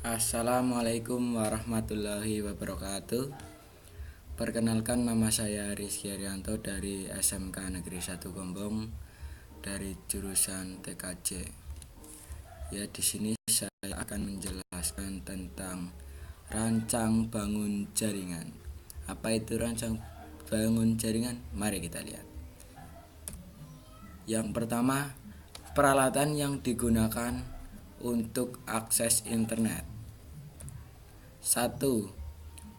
Assalamualaikum warahmatullahi wabarakatuh. Perkenalkan, nama saya Rizky Arianto dari SMK Negeri 1 Gombong dari jurusan TKJ. Ya, di sini saya akan menjelaskan tentang rancang bangun jaringan. Apa itu rancang bangun jaringan? Mari kita lihat. Yang pertama, peralatan yang digunakan untuk akses internet. 1.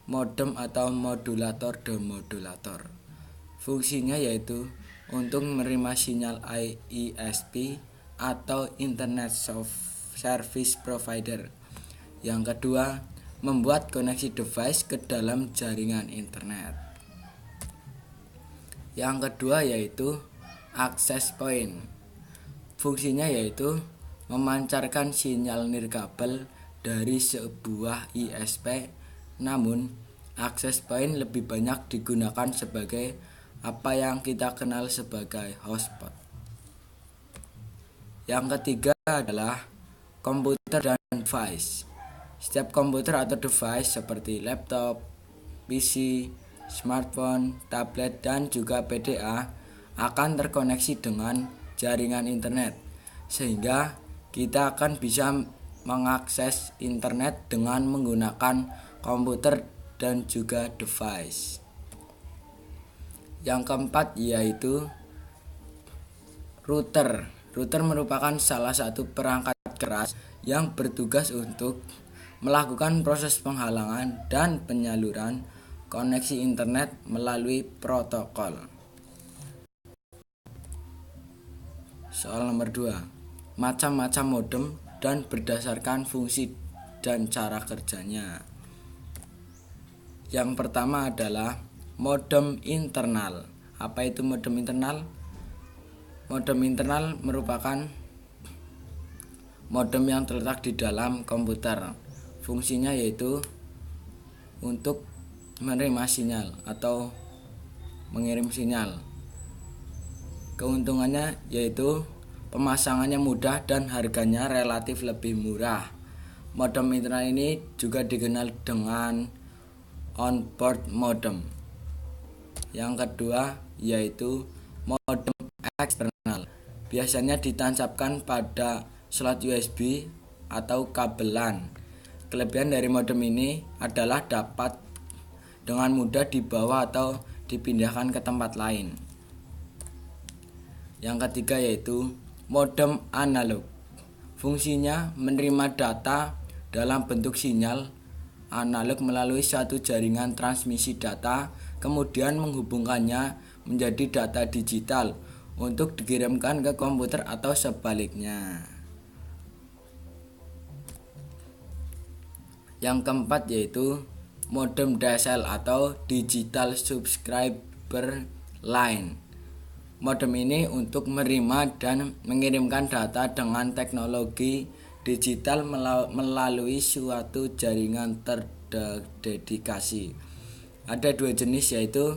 Modem atau modulator demodulator. Fungsinya yaitu untuk menerima sinyal ISP atau Internet Service Provider. Yang kedua, membuat koneksi device ke dalam jaringan internet. Yang kedua yaitu access point. Fungsinya yaitu memancarkan sinyal nirkabel dari sebuah ISP, namun access point lebih banyak digunakan sebagai apa yang kita kenal sebagai hotspot. Yang ketiga adalah komputer dan device. Setiap komputer atau device seperti laptop, PC, smartphone, tablet, dan juga PDA akan terkoneksi dengan jaringan internet, sehingga kita akan bisa mengakses internet dengan menggunakan komputer dan juga device. Yang keempat yaitu router. Router merupakan salah satu perangkat keras yang bertugas untuk melakukan proses penghalangan dan penyaluran koneksi internet melalui protokol. Soal nomor 2. Macam-macam modem dan berdasarkan fungsi dan cara kerjanya. Yang pertama adalah modem internal. Apa itu modem internal? Modem internal merupakan modem yang terletak di dalam komputer. Fungsinya yaitu untuk menerima sinyal atau mengirim sinyal. Keuntungannya yaitu pemasangannya mudah dan harganya relatif lebih murah. Modem internal ini juga dikenal dengan on-board modem. Yang kedua yaitu modem eksternal. Biasanya ditancapkan pada slot USB atau kabelan. Kelebihan dari modem ini adalah dapat dengan mudah dibawa atau dipindahkan ke tempat lain. Yang ketiga yaitu modem analog. Fungsinya menerima data dalam bentuk sinyal analog melalui satu jaringan transmisi data, kemudian menghubungkannya menjadi data digital untuk dikirimkan ke komputer atau sebaliknya. Yang keempat yaitu modem DSL atau Digital Subscriber Line. Modem ini untuk menerima dan mengirimkan data dengan teknologi digital melalui suatu jaringan terdedikasi. Ada dua jenis yaitu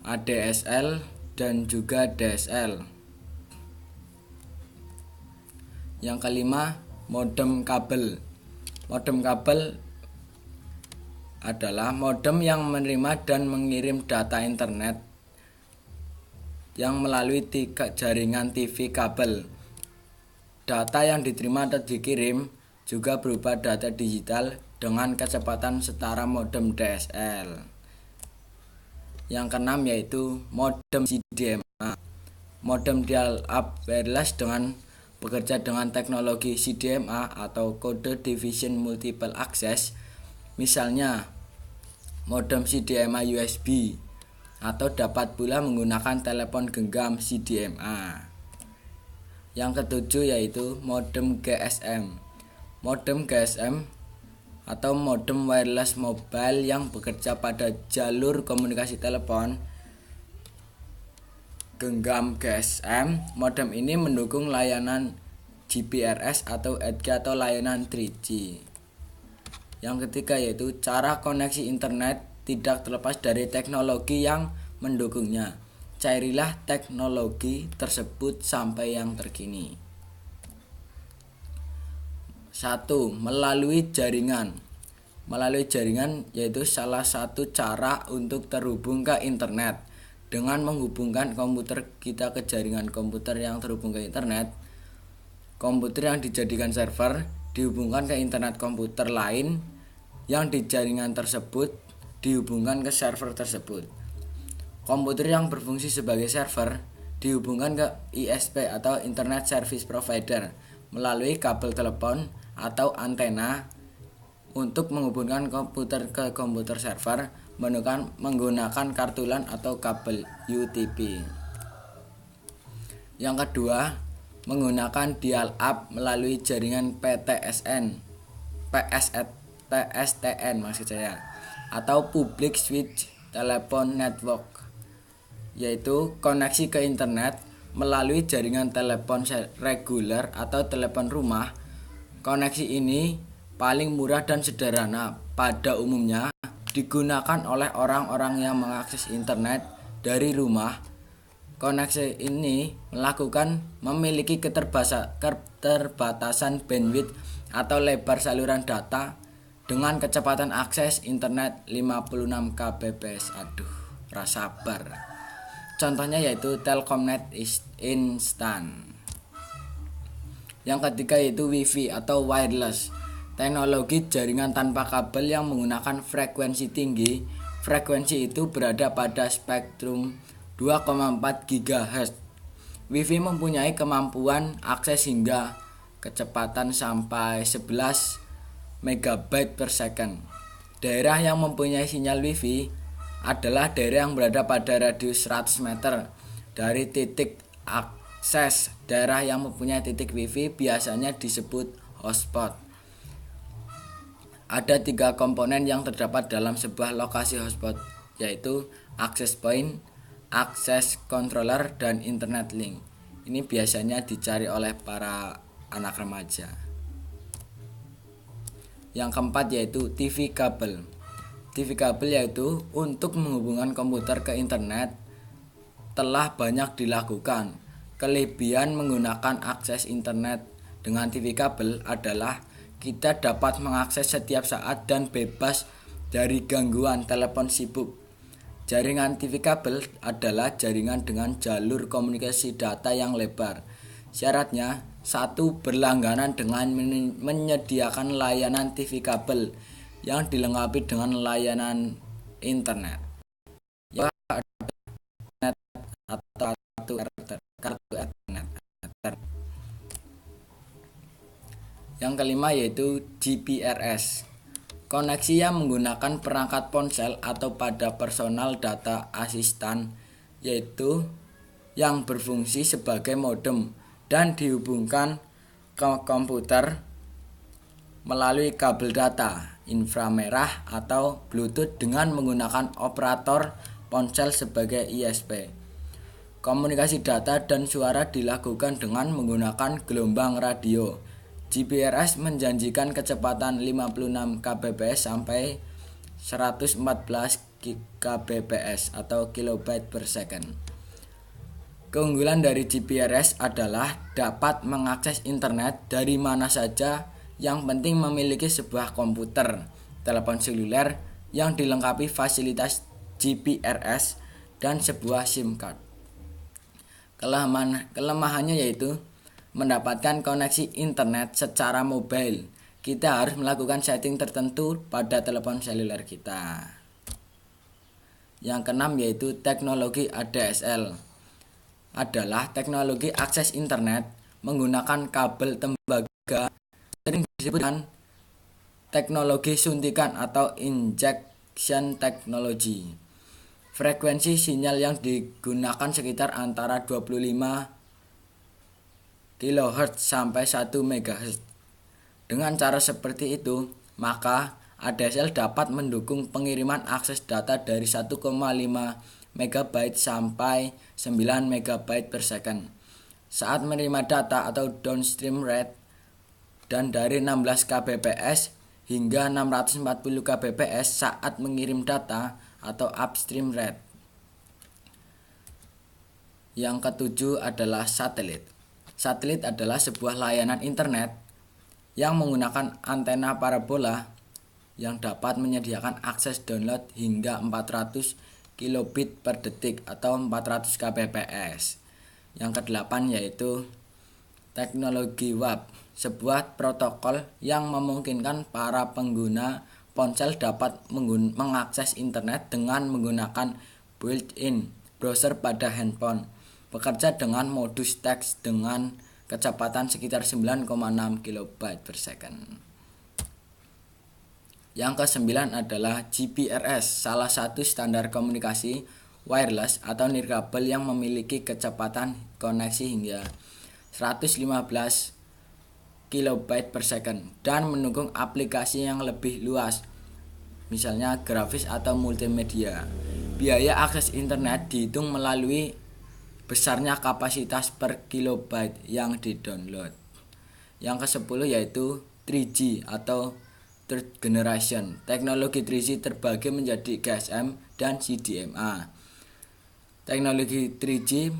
ADSL dan juga DSL. Yang kelima, modem kabel. Modem kabel adalah modem yang menerima dan mengirim data internet yang melalui jaringan TV kabel. Data yang diterima atau dikirim juga berupa data digital dengan kecepatan setara modem DSL. Yang keenam yaitu modem CDMA. Modem dial-up wireless bekerja dengan teknologi CDMA atau Code Division Multiple Access. Misalnya modem CDMA USB, atau dapat pula menggunakan telepon genggam CDMA. Yang ketujuh yaitu modem GSM. Modem GSM atau modem wireless mobile yang bekerja pada jalur komunikasi telepon genggam GSM. Modem ini mendukung layanan GPRS atau EDGE atau layanan 3G. Yang ketiga yaitu cara koneksi internet tidak terlepas dari teknologi yang mendukungnya. Cairilah teknologi tersebut sampai yang terkini. Satu, melalui jaringan. Melalui jaringan yaitu salah satu cara untuk terhubung ke internet. Dengan menghubungkan komputer kita ke jaringan komputer yang terhubung ke internet, komputer yang dijadikan server dihubungkan ke internet komputer lain yang di jaringan tersebut dihubungkan ke server tersebut. Komputer yang berfungsi sebagai server dihubungkan ke ISP atau Internet Service Provider melalui kabel telepon atau antena untuk menghubungkan komputer ke komputer server menggunakan kartu LAN atau kabel UTP. Yang kedua, menggunakan dial-up melalui jaringan PSTN maksud saya, atau Public Switch Telephone Network, yaitu koneksi ke internet melalui jaringan telepon reguler atau telepon rumah. Koneksi ini paling murah dan sederhana. Pada umumnya digunakan oleh orang-orang yang mengakses internet dari rumah. Koneksi ini memiliki keterbatasan bandwidth atau lebar saluran data dengan kecepatan akses internet 56 kbps. Aduh, rasabar. Contohnya yaitu Telkomnet Instan. Yang ketiga yaitu Wi-Fi atau wireless. Teknologi jaringan tanpa kabel yang menggunakan frekuensi tinggi. Frekuensi itu berada pada spektrum 2,4 GHz. Wi-Fi mempunyai kemampuan akses hingga kecepatan sampai 11 MB per second. Daerah yang mempunyai sinyal Wi-Fi adalah daerah yang berada pada radius 100 meter dari titik akses. Daerah yang mempunyai titik Wi-Fi biasanya disebut hotspot. Ada 3 komponen yang terdapat dalam sebuah lokasi hotspot, yaitu access point, access controller, dan internet link. Ini biasanya dicari oleh para anak remaja. Yang keempat yaitu TV kabel. TV kabel yaitu untuk menghubungkan komputer ke internet telah banyak dilakukan. Kelebihan menggunakan akses internet dengan TV kabel adalah kita dapat mengakses setiap saat dan bebas dari gangguan telepon sibuk. Jaringan TV kabel adalah jaringan dengan jalur komunikasi data yang lebar. Syaratnya, satu, berlangganan dengan menyediakan layanan TV kabel yang dilengkapi dengan layanan internet. Ya, internet atau kartu internet. Yang kelima yaitu GPRS. Koneksi yang menggunakan perangkat ponsel atau pada personal data asistan, yaitu yang berfungsi sebagai modem dan dihubungkan ke komputer melalui kabel data inframerah atau Bluetooth dengan menggunakan operator ponsel sebagai ISP. Komunikasi data dan suara dilakukan dengan menggunakan gelombang radio. GPRS menjanjikan kecepatan 56 kbps sampai 114 kbps atau kilobyte per second. Keunggulan dari GPRS adalah dapat mengakses internet dari mana saja, yang penting memiliki sebuah komputer, telepon seluler yang dilengkapi fasilitas GPRS dan sebuah SIM card. Kelemahannya yaitu mendapatkan koneksi internet secara mobile. Kita harus melakukan setting tertentu pada telepon seluler kita. Yang keenam yaitu teknologi ADSL. Adalah teknologi akses internet menggunakan kabel tembaga, sering disebut dengan teknologi suntikan atau injection technology. Frekuensi sinyal yang digunakan sekitar antara 25 kHz sampai 1 MHz. Dengan cara seperti itu, maka ADSL dapat mendukung pengiriman akses data dari 1,5 MB sampai 9 MB per second saat menerima data atau downstream rate, dan dari 16 kbps hingga 640 kbps saat mengirim data atau upstream rate. Yang ketujuh adalah satelit. Satelit adalah sebuah layanan internet yang menggunakan antena parabola yang dapat menyediakan akses download hingga 400 kilobit per detik atau 400 kbps. Yang kedelapan yaitu teknologi WAP, sebuah protokol yang memungkinkan para pengguna ponsel dapat mengakses internet dengan menggunakan built-in browser pada handphone, bekerja dengan modus teks dengan kecepatan sekitar 9,6 KB per second. Yang kesembilan adalah GPRS, salah satu standar komunikasi wireless atau nirkabel yang memiliki kecepatan koneksi hingga 115 KB per second dan mendukung aplikasi yang lebih luas, misalnya grafis atau multimedia. Biaya akses internet dihitung melalui besarnya kapasitas per kilobyte yang didownload. Yang ke-10 yaitu 3G atau Third Generation. Teknologi 3G terbagi menjadi GSM dan CDMA. Teknologi 3G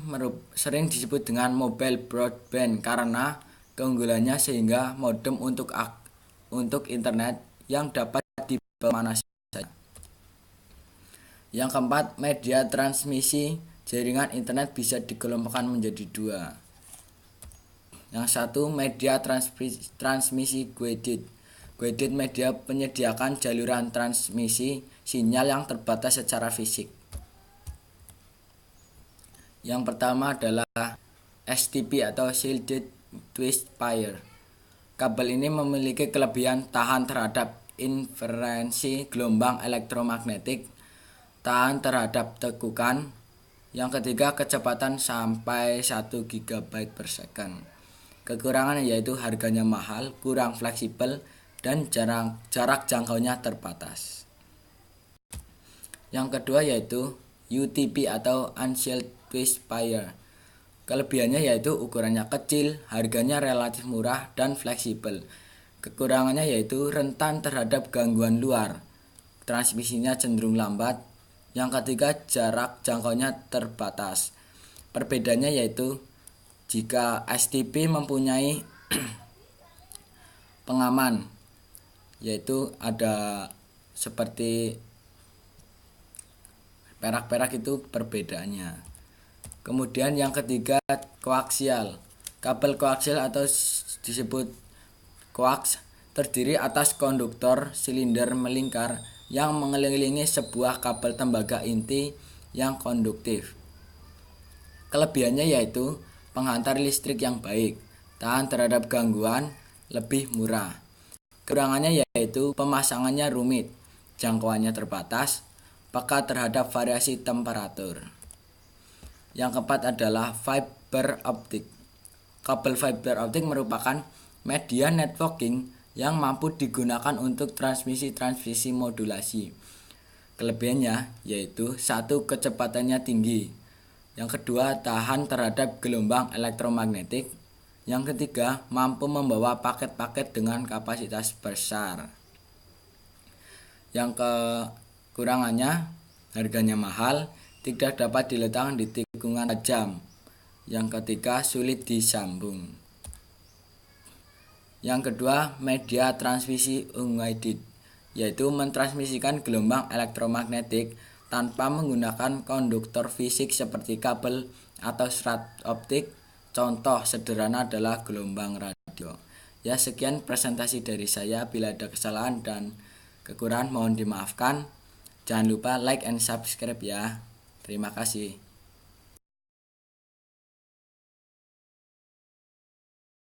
sering disebut dengan mobile broadband karena keunggulannya sehingga modem untuk internet yang dapat dibawa mana saja. Yang keempat, media transmisi jaringan internet bisa dikelompokkan menjadi dua. Yang satu, media transmisi guided. Guided media menyediakan jaluran transmisi sinyal yang terbatas secara fisik. Yang pertama adalah STP atau Shielded Twist Pair. Kabel ini memiliki kelebihan tahan terhadap interferensi gelombang elektromagnetik, tahan terhadap tekukan. Yang ketiga, kecepatan sampai 1 GB per second. Kekurangannya yaitu harganya mahal, kurang fleksibel, dan jarak jangkaunya terbatas. Yang kedua yaitu UTP atau Unshielded Twist Pair. Kelebihannya yaitu ukurannya kecil, harganya relatif murah dan fleksibel. Kekurangannya yaitu rentan terhadap gangguan luar, transmisinya cenderung lambat. Yang ketiga, jarak jangkaunya terbatas. Perbedaannya yaitu jika STP mempunyai pengaman, yaitu ada seperti perak-perak, itu perbedaannya. Kemudian yang ketiga, koaksial. Kabel koaksial atau disebut koaks terdiri atas konduktor silinder melingkar yang mengelilingi sebuah kabel tembaga inti yang konduktif. Kelebihannya yaitu penghantar listrik yang baik, tahan terhadap gangguan, lebih murah. Kekurangannya yaitu pemasangannya rumit, jangkauannya terbatas, peka terhadap variasi temperatur. Yang keempat adalah fiber optik. Kabel fiber optik merupakan media networking yang mampu digunakan untuk transmisi modulasi. Kelebihannya yaitu satu, kecepatannya tinggi. Yang kedua, tahan terhadap gelombang elektromagnetik. Yang ketiga, mampu membawa paket-paket dengan kapasitas besar. Yang kekurangannya, harganya mahal, tidak dapat diletakkan di tikungan tajam. Yang ketiga, sulit disambung. Yang kedua, media transmisi unguided, yaitu mentransmisikan gelombang elektromagnetik tanpa menggunakan konduktor fisik seperti kabel atau serat optik. Contoh sederhana adalah gelombang radio. Ya, sekian presentasi dari saya. Bila ada kesalahan dan kekurangan mohon dimaafkan. Jangan lupa like and subscribe ya. Terima kasih.